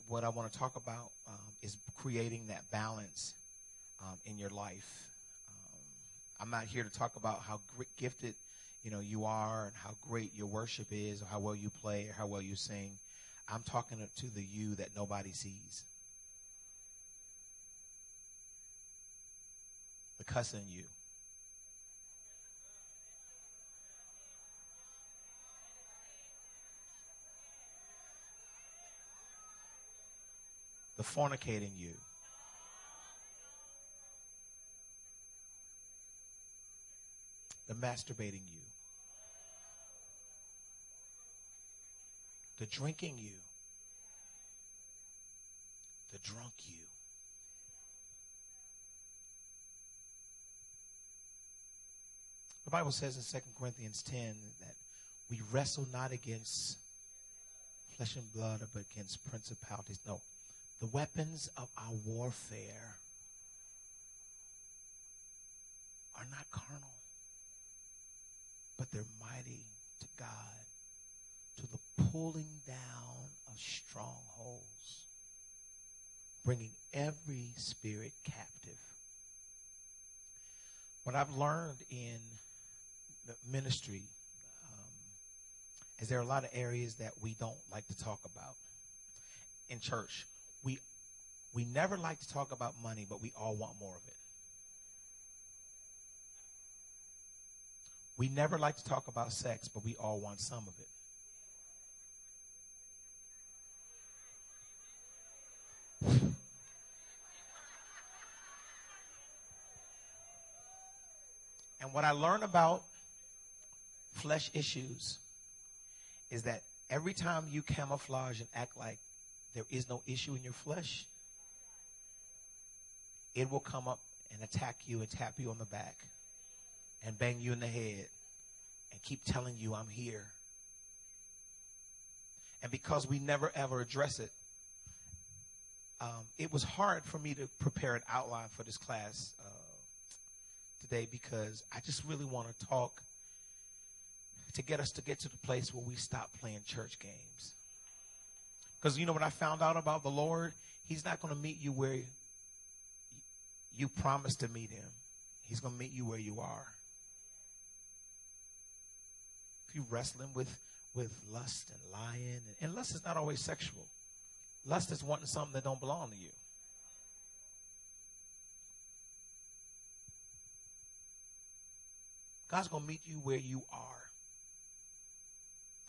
What I want to talk about is creating that balance in your life. I'm not here to talk about how gifted, you are and how great your worship is or how well you play or how well you sing. I'm talking to the you that nobody sees. The cussing you. The fornicating you. The masturbating you. The drinking you. The drunk you. The Bible says in 2 Corinthians 10 that we wrestle not against flesh and blood, but against principalities. No, the weapons of our warfare are not carnal, but they're mighty to God, to the pulling down of strongholds, bringing every spirit captive. What I've learned in ministry is there are a lot of areas that we don't like to talk about. In church, we never like to talk about money, but we all want more of it. We never like to talk about sex, but we all want some of it. And what I learned about flesh issues is that every time you camouflage and act like there is no issue in your flesh, it will come up and attack you and tap you on the back and bang you in the head and keep telling you, I'm here. And because we never ever address it, it was hard for me to prepare an outline for this class today, because I just really want to talk to get us to get to the place where we stop playing church games. Because what I found out about the Lord, he's not going to meet you where you promised to meet him. He's going to meet you where you are. If you're wrestling with lust and lying, and lust is not always sexual. Lust is wanting something that don't belong to you. God's going to meet you where you are.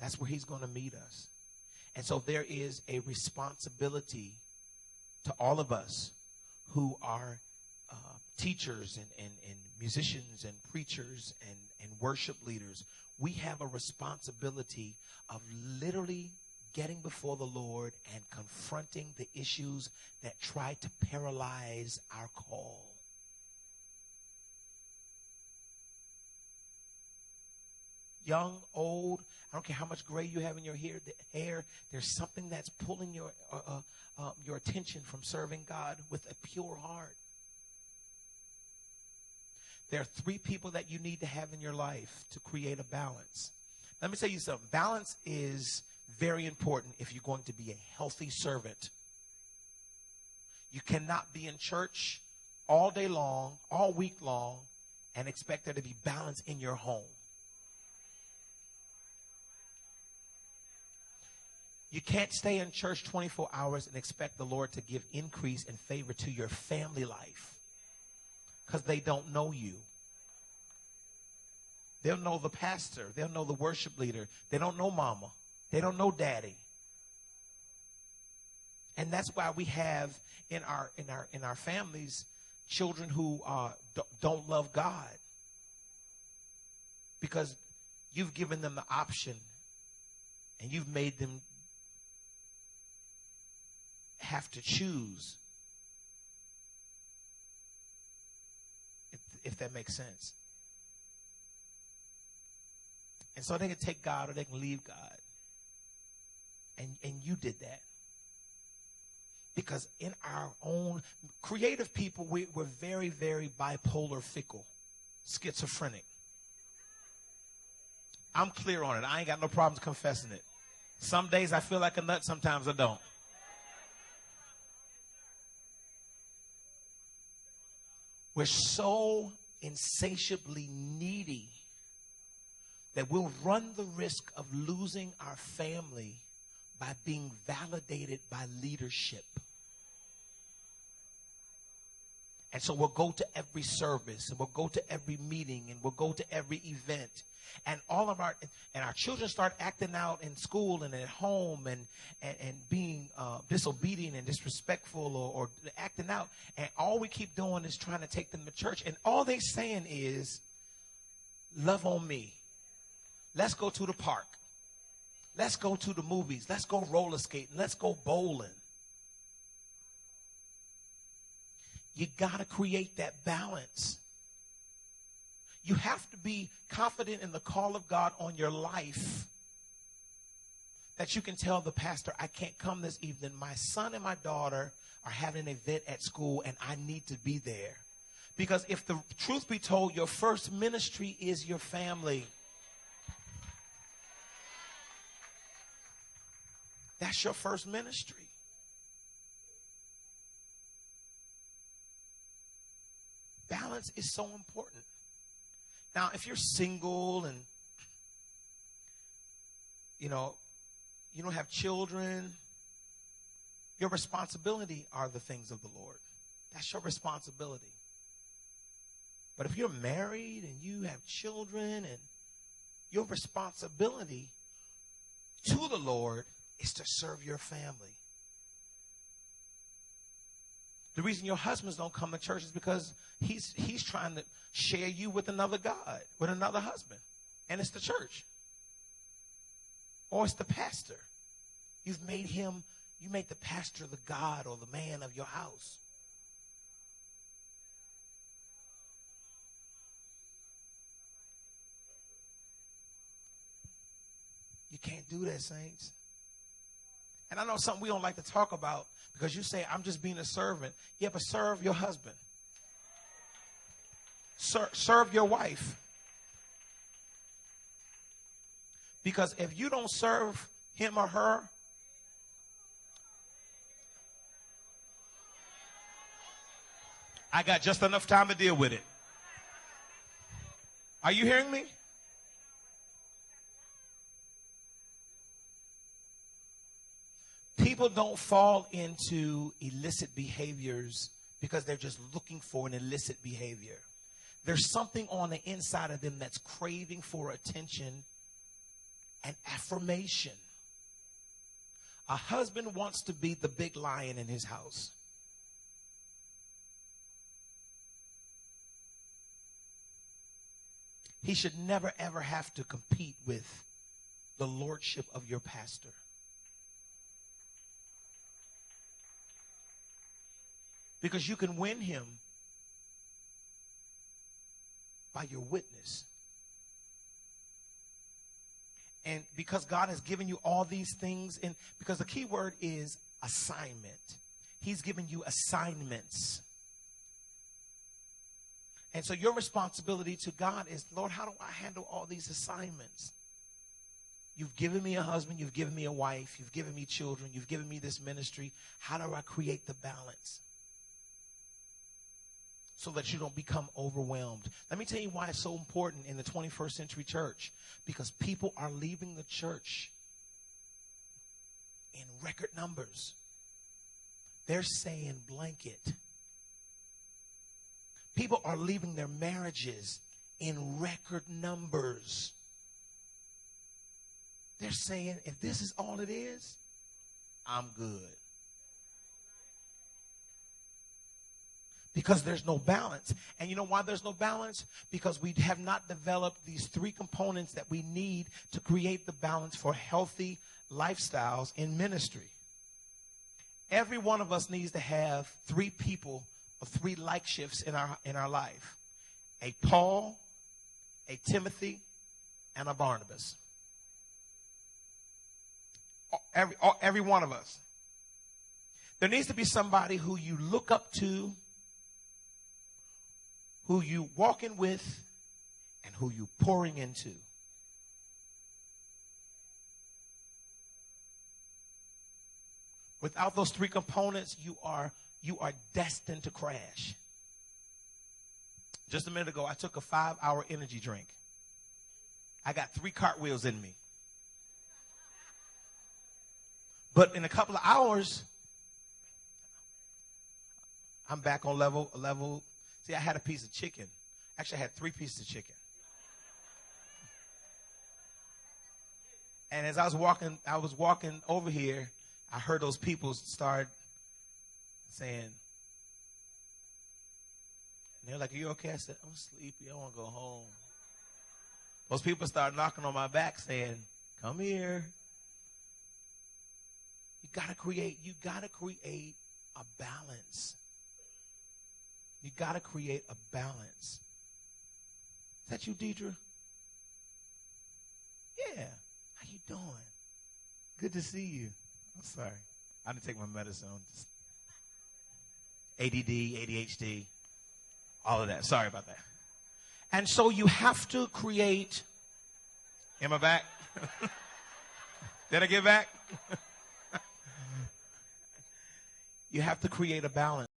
That's where he's going to meet us. And so there is a responsibility to all of us who are teachers and musicians and preachers and worship leaders. We have a responsibility of literally getting before the Lord and confronting the issues that try to paralyze our call. Young, old, I don't care how much gray you have in your hair, there's something that's pulling your attention from serving God with a pure heart. There are 3 people that you need to have in your life to create a balance. Let me tell you something. Balance is very important if you're going to be a healthy servant. You cannot be in church all day long, all week long, and expect there to be balance in your home. You can't stay in church 24 hours and expect the Lord to give increase and favor to your family life, because they don't know you. They'll know the pastor. They'll know the worship leader. They don't know mama. They don't know daddy. And that's why we have in our families children who don't love God, because you've given them the option and you've made them have to choose, if that makes sense. And so they can take God or they can leave God. And you did that. Because in our own creative people, we're very, very bipolar, fickle, schizophrenic. I'm clear on it. I ain't got no problems confessing it. Some days I feel like a nut, sometimes I don't. We're so insatiably needy that we'll run the risk of losing our family by being validated by leadership. And so we'll go to every service, and we'll go to every meeting, and we'll go to every event. And our children start acting out in school and at home and being disobedient and disrespectful or acting out. And all we keep doing is trying to take them to church. And all they're saying is, love on me. Let's go to the park. Let's go to the movies. Let's go roller skating. Let's go bowling. You got to create that balance. You have to be confident in the call of God on your life, that you can tell the pastor, I can't come this evening. My son and my daughter are having an event at school, and I need to be there. Because if the truth be told, your first ministry is your family. That's your first ministry. Balance is so important. Now, if you're single and, you don't have children, your responsibility are the things of the Lord. That's your responsibility. But if you're married and you have children, and your responsibility to the Lord is to serve your family. The reason your husbands don't come to church is because he's trying to share you with another God, with another husband. And it's the church. Or it's the pastor. You made the pastor the God or the man of your house. You can't do that, saints. And I know something we don't like to talk about, because you say, I'm just being a servant. Yeah, but serve your husband. Serve your wife. Because if you don't serve him or her, I got just enough time to deal with it. Are you hearing me? People don't fall into illicit behaviors because they're just looking for an illicit behavior. There's something on the inside of them that's craving for attention and affirmation. A husband wants to be the big lion in his house. He should never, ever have to compete with the lordship of your pastor. Because you can win him by your witness. And because God has given you all these things, and because the key word is assignment. He's given you assignments. And so your responsibility to God is, Lord, how do I handle all these assignments? You've given me a husband, you've given me a wife, you've given me children, you've given me this ministry. How do I create the balance so that you don't become overwhelmed? Let me tell you why it's so important in the 21st century church. Because people are leaving the church in record numbers. They're saying blanket. People are leaving their marriages in record numbers. They're saying, if this is all it is, I'm good. Because there's no balance. And you know why there's no balance? Because we have not developed these three components that we need to create the balance for healthy lifestyles in ministry. Every one of us needs to have three people or three like shifts in our life. A Paul, a Timothy, and a Barnabas. Every one of us. There needs to be somebody who you look up to, who you walking with, and who you pouring into. Without those three components, you are destined to crash. Just a minute ago, I took a 5-hour energy drink. I got 3 cartwheels in me. But in a couple of hours, I'm back on level. See, I had a piece of chicken. Actually, I had 3 pieces of chicken. And as I was walking over here, I heard those people start saying, and they're like, "Are you okay?" I said, "I'm sleepy. I want to go home." Those people started knocking on my back saying, "Come here." You gotta create a balance. You gotta create a balance. Is that you, Deidre? Yeah. How you doing? Good to see you. I'm sorry. I didn't take my medicine. Just ADD, ADHD, all of that. Sorry about that. And so you have to create. Am I back? Did I get back? You have to create a balance.